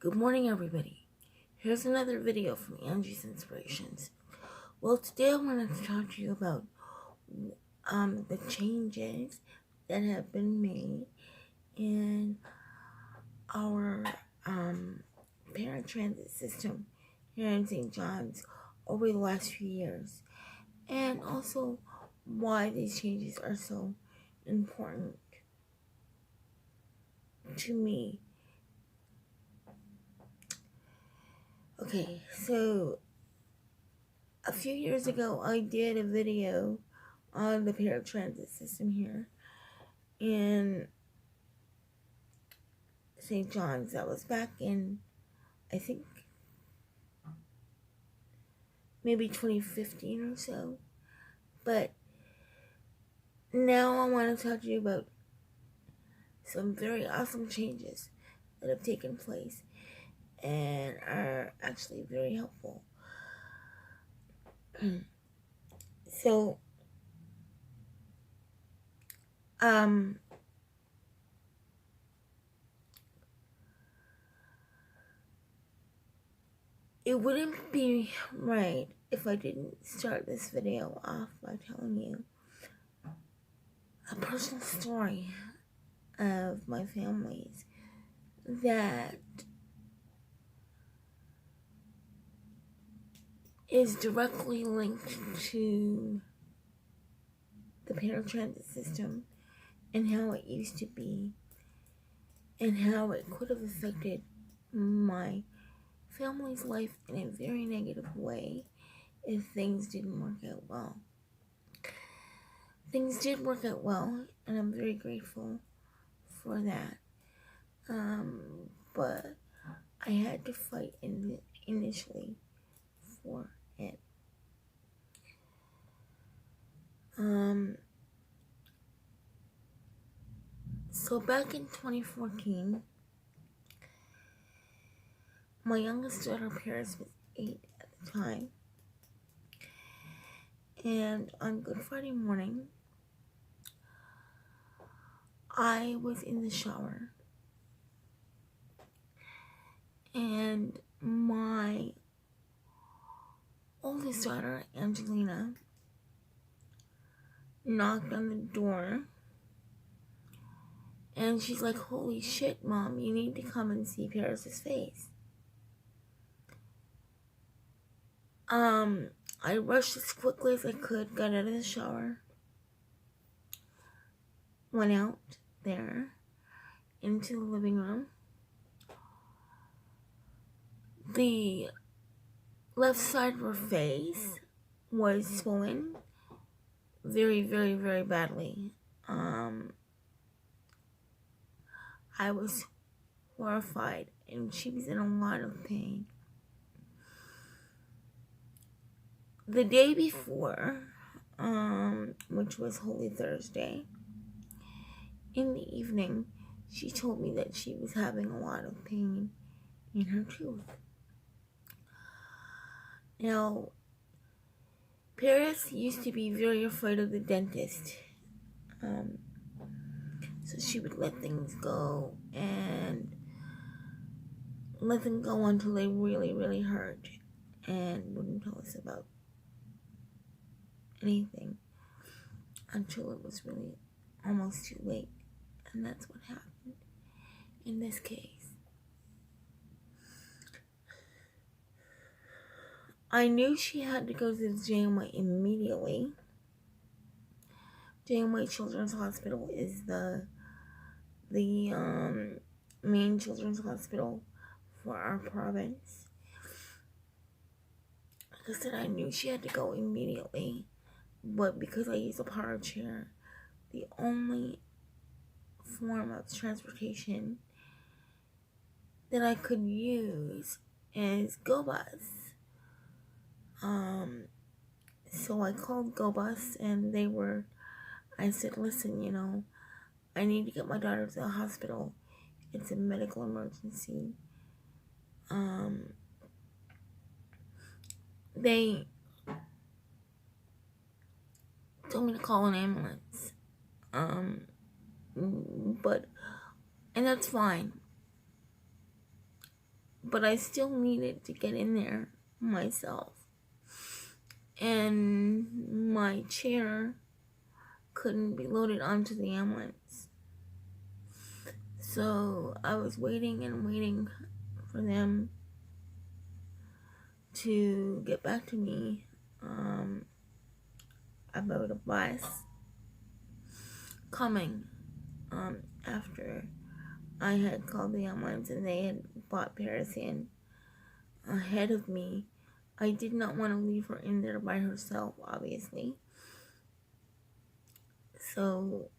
Good morning, everybody. Here's another video from Angie's Inspirations. Well, today I wanted to talk to you about the changes that have been made in our paratransit system here in St. John's over the last few years, and also why these changes are so important to me. Okay, so a few years ago, I did a video on the paratransit system here in St. John's. That was back in, I think, maybe 2015 or so. But now I want to talk to you about some very awesome changes that have taken place and are actually very helpful. So, it wouldn't be right if I didn't start this video off by telling you a personal story of my family's that is directly linked to the paratransit system and how it used to be and how it could have affected my family's life in a very negative way if things didn't work out well. Things did work out well, and I'm very grateful for that. But I had to fight initially for it. So back in 2014, my youngest daughter Paris was 8 at the time, and on Good Friday morning, I was in the shower, and my oldest daughter, Angelina, knocked on the door, and she's like, "Holy shit, Mom, you need to come and see Paris's face." I rushed as quickly as I could, got out of the shower, went out there into the living room. The left side of her face was swollen very, very, very badly. I was horrified, and she was in a lot of pain. The day before, which was Holy Thursday, in the evening, she told me that she was having a lot of pain in her tooth. Now, Paris used to be very afraid of the dentist. So she would let things go and let them go until they really, really hurt and wouldn't tell us about anything until it was really almost too late. And that's what happened in this case. I knew she had to go to the JMY immediately. JMY Children's Hospital is the main children's hospital for our province. Like I said, I knew she had to go immediately, but because I use a power chair, the only form of transportation that I could use is GoBus. So I called GoBus, and I said, "Listen, I need to get my daughter to the hospital. It's a medical emergency." They told me to call an ambulance. And that's fine. but I still needed to get in there myself. And my chair couldn't be loaded onto the ambulance. So I was waiting and waiting for them to get back to me about a bus coming after I had called the ambulance and they had bought Paratransit ahead of me. I did not want to leave her in there by herself, obviously. So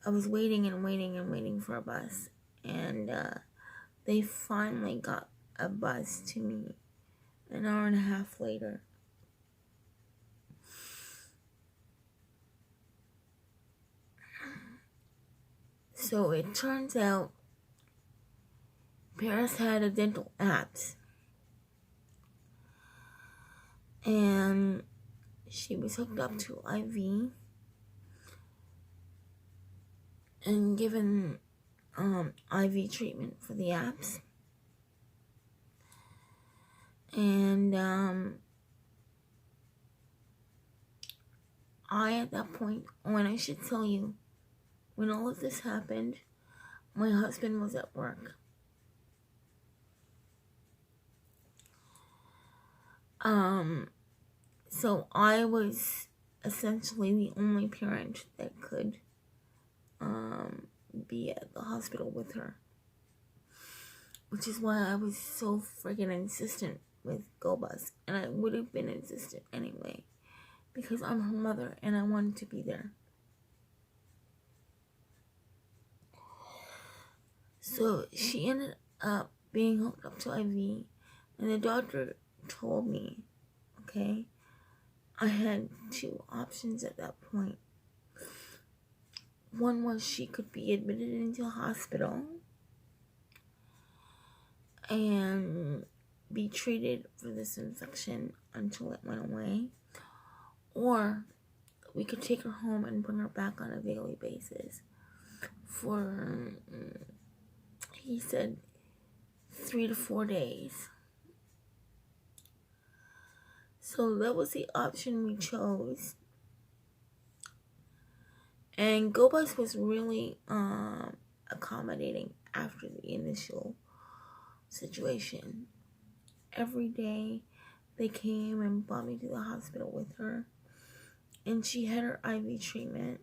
I was waiting and waiting and waiting for a bus. And they finally got a bus to me an hour and a half later. So it turns out Paris had a dental apps. And she was hooked up to IV and given IV treatment for the apps. And I, at that point, when I should tell you, when all of this happened, my husband was at work. So I was essentially the only parent that could be at the hospital with her. Which is why I was so friggin' insistent with GoBus. And I would have been insistent anyway. Because I'm her mother and I wanted to be there. So she ended up being hooked up to IV. And the doctor told me, okay, I had two options at that point. One was she could be admitted into a hospital and be treated for this infection until it went away. Or we could take her home and bring her back on a daily basis for, he said, 3 to 4 days. So that was the option we chose. And GoBus was really accommodating after the initial situation. Every day they came and brought me to the hospital with her. And she had her IV treatment.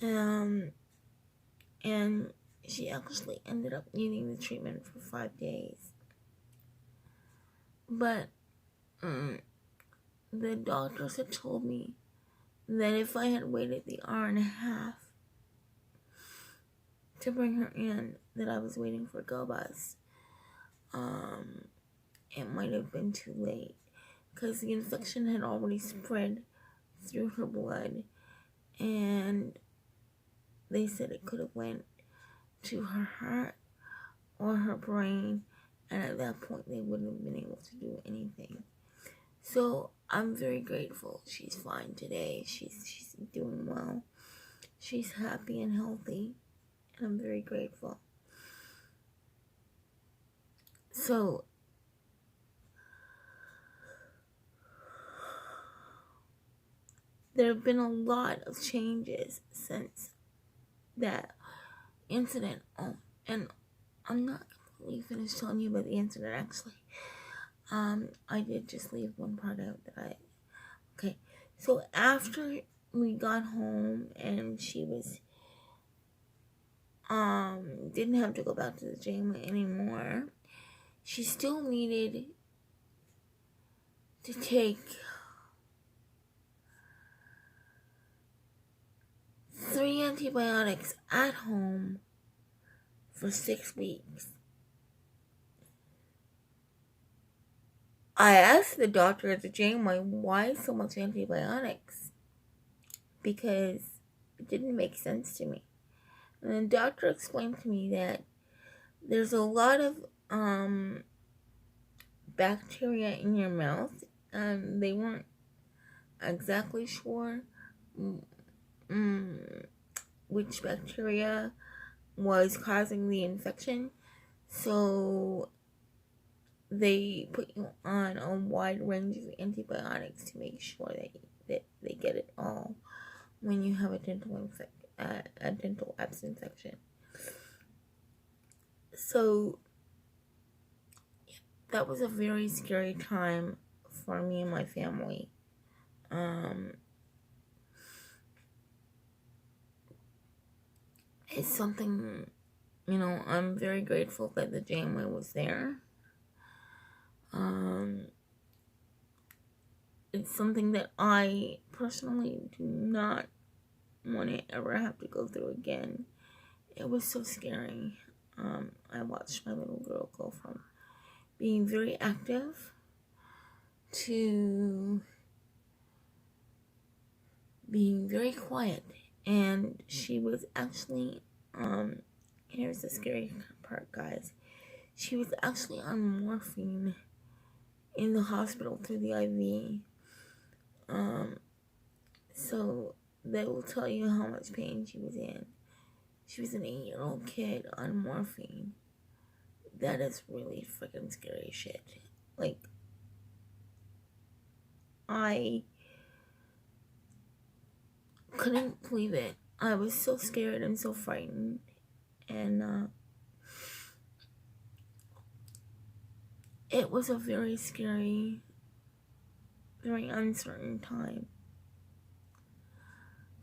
And she actually ended up needing the treatment for 5 days. But the doctors had told me that if I had waited the hour and a half to bring her in, that I was waiting for GoBus. It might have been too late because the infection had already spread through her blood, and they said it could have went to her heart or her brain, and at that point they wouldn't have been able to do anything. So I'm very grateful. She's fine today. She's doing well. She's happy and healthy, and I'm very grateful. So there have been a lot of changes since that incident. Oh, and I'm not completely finished telling you about the incident, actually. I did just leave one part out that okay. So after we got home and she was, didn't have to go back to the gym anymore, she still needed to take 3 antibiotics at home for 6 weeks. I asked the doctor at the gym, why so much antibiotics? Because it didn't make sense to me. And the doctor explained to me that there's a lot of bacteria in your mouth, and they weren't exactly sure which bacteria was causing the infection. So they put you on a wide range of antibiotics to make sure that they get it all when you have a dental abscess infection. So that was a very scary time for me and my family. It's something, I'm very grateful that the Janeway was there. It's something that I personally do not want to ever have to go through again. It was so scary. I watched my little girl go from being very active to being very quiet. And she was actually, here's the scary part, guys. She was actually on morphine in the hospital through the IV. So they will tell you how much pain she was in. She was an 8-year-old kid on morphine. That is really freaking scary shit. Like, I couldn't believe it. I was so scared and so frightened. And it was a very scary, very uncertain time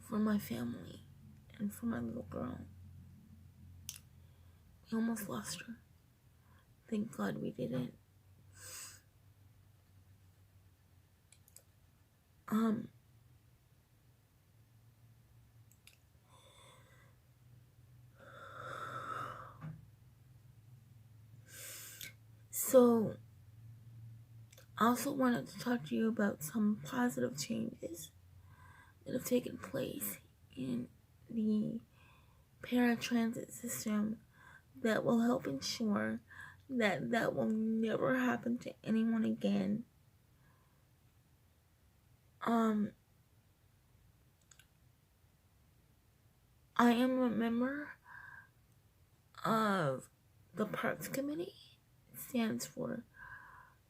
for my family and for my little girl. We almost lost her. Thank God we didn't. So I also wanted to talk to you about some positive changes that have taken place in the paratransit system that will help ensure that will never happen to anyone again. I am a member of the Parks Committee. It stands for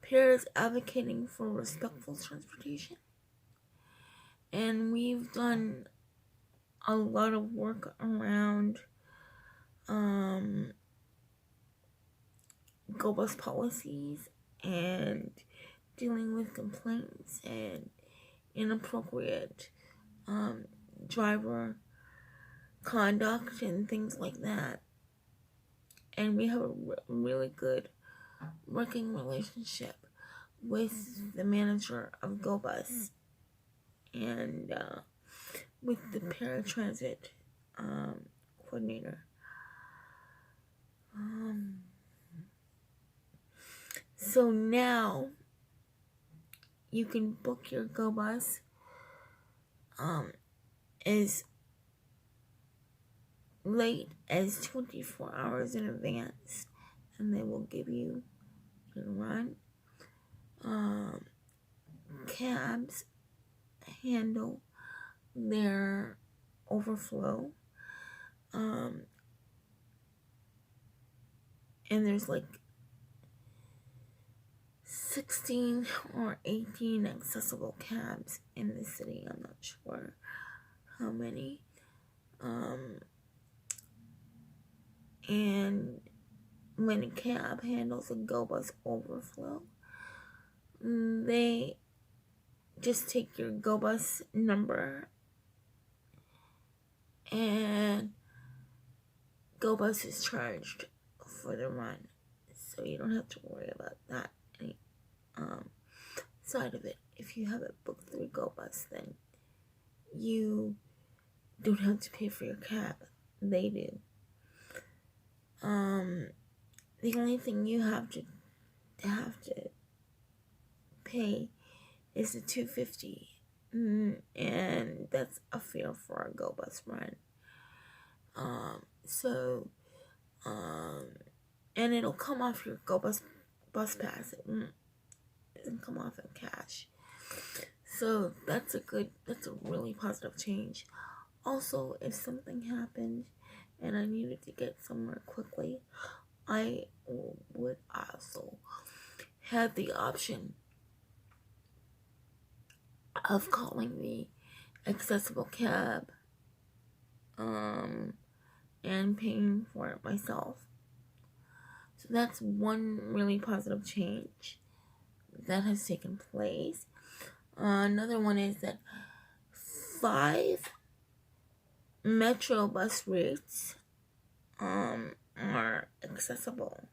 Paras Advocating for Respectful Transportation. And we've done a lot of work around go bus policies and dealing with complaints and inappropriate driver conduct and things like that. And we have a really good working relationship with the manager of Go Bus and with the paratransit coordinator. So now you can book your Go Bus as late as 24 hours in advance, and they will give you your run. Cabs handle their overflow, and there's like 16 or 18 accessible cabs in the city. I'm not sure how many. And when a cab handles a Go Bus overflow, they just take your Go Bus number and Go Bus is charged for the run. So you don't have to worry about that side of it. If you have it booked through Go Bus, then you don't have to pay for your cab. They do. The only thing you have to pay is the $2.50, and that's a fare for a Go Bus run. And it'll come off your Go Bus pass. It doesn't come off in cash. So that's a really positive change. Also, if something happened and I needed to get somewhere quickly, I had the option of calling the accessible cab and paying for it myself. So that's one really positive change that has taken place. Another one is that 5 metro bus routes are accessible,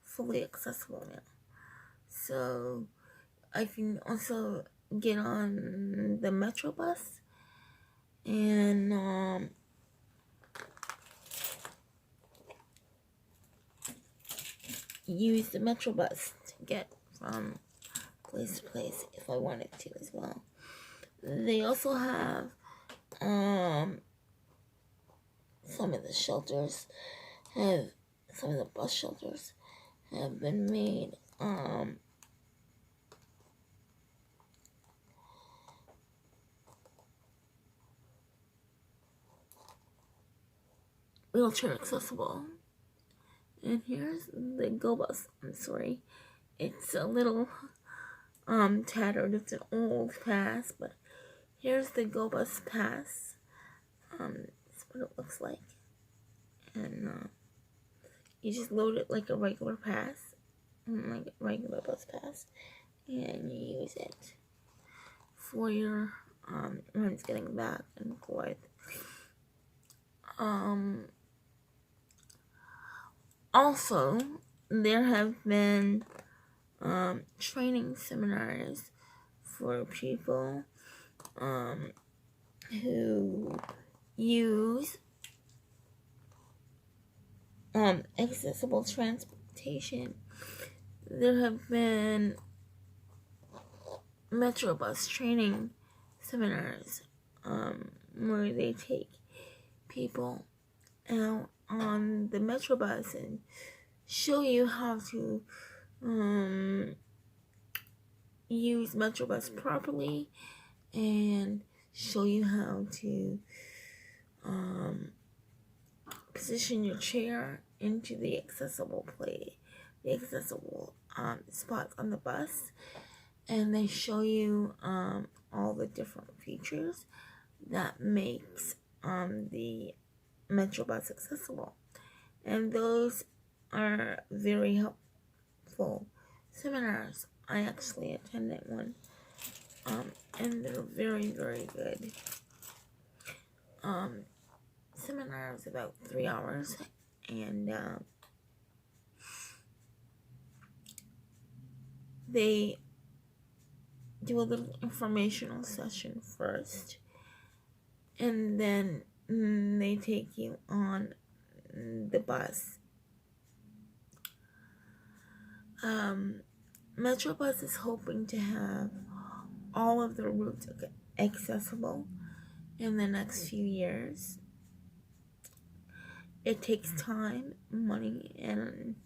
fully accessible now. So I can also get on the metro bus and use the metro bus to get from place to place if I wanted to as well. They also have some of the bus shelters have been made wheelchair accessible. And here's the Go Bus. I'm sorry, it's a little tattered. It's an old pass, but here's the Go Bus pass. That's what it looks like, and you just load it like a regular pass, like a regular bus pass, and you use it for your runs getting back and forth. Also, there have been training seminars for people who use accessible transportation. There have been metro bus training seminars where they take people out on the metro bus and show you how to use metro bus properly and show you how to position your chair into the accessible spots on the bus, and they show you all the different features that makes the metro bus accessible, and those are very helpful seminars. I actually attended one, and they're very, very good. Seminar is about 3 hours, and they do a little informational session first, and then they take you on the bus. Metro Bus is hoping to have all of the routes accessible in the next few years. It takes time, money, and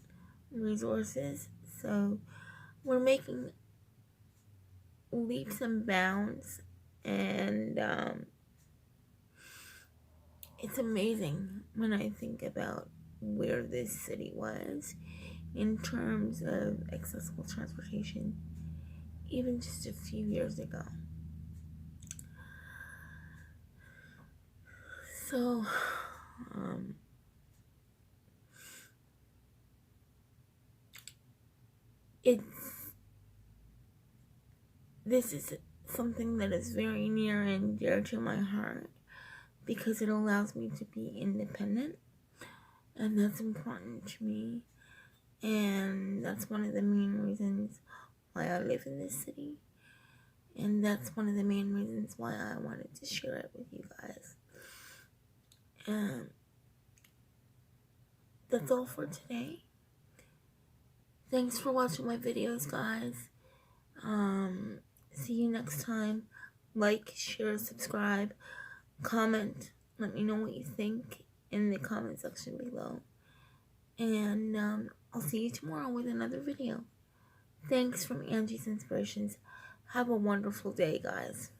resources, so we're making leaps and bounds, and it's amazing when I think about where this city was in terms of accessible transportation even just a few years ago. So this is something that is very near and dear to my heart because it allows me to be independent, and that's important to me, and that's one of the main reasons why I live in this city, and that's one of the main reasons why I wanted to share it with you guys. That's all for today. Thanks for watching my videos, guys. See you next time. Like, share, subscribe, comment. Let me know what you think in the comment section below. And I'll see you tomorrow with another video. Thanks from Angie's Inspirations. Have a wonderful day, guys.